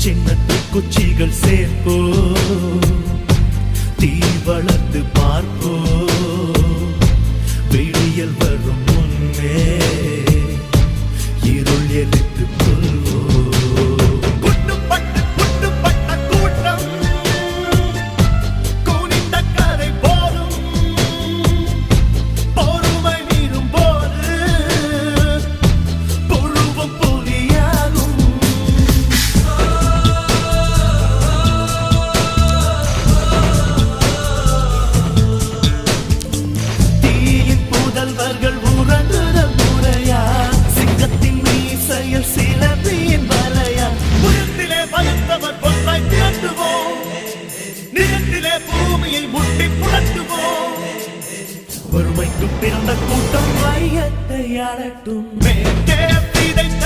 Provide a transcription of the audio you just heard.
சின்னத்து குச்சிகள் சேர்ப்போ தீ வளர்த்து பார்ப்போ விடியல் வரும் முன்னே இருள் எதிர்த்து கொள்வோ வறுமைக்கு பிறந்த கூட்டம் வையத்தை ஆளட்டும். மேற்கே விதைத்த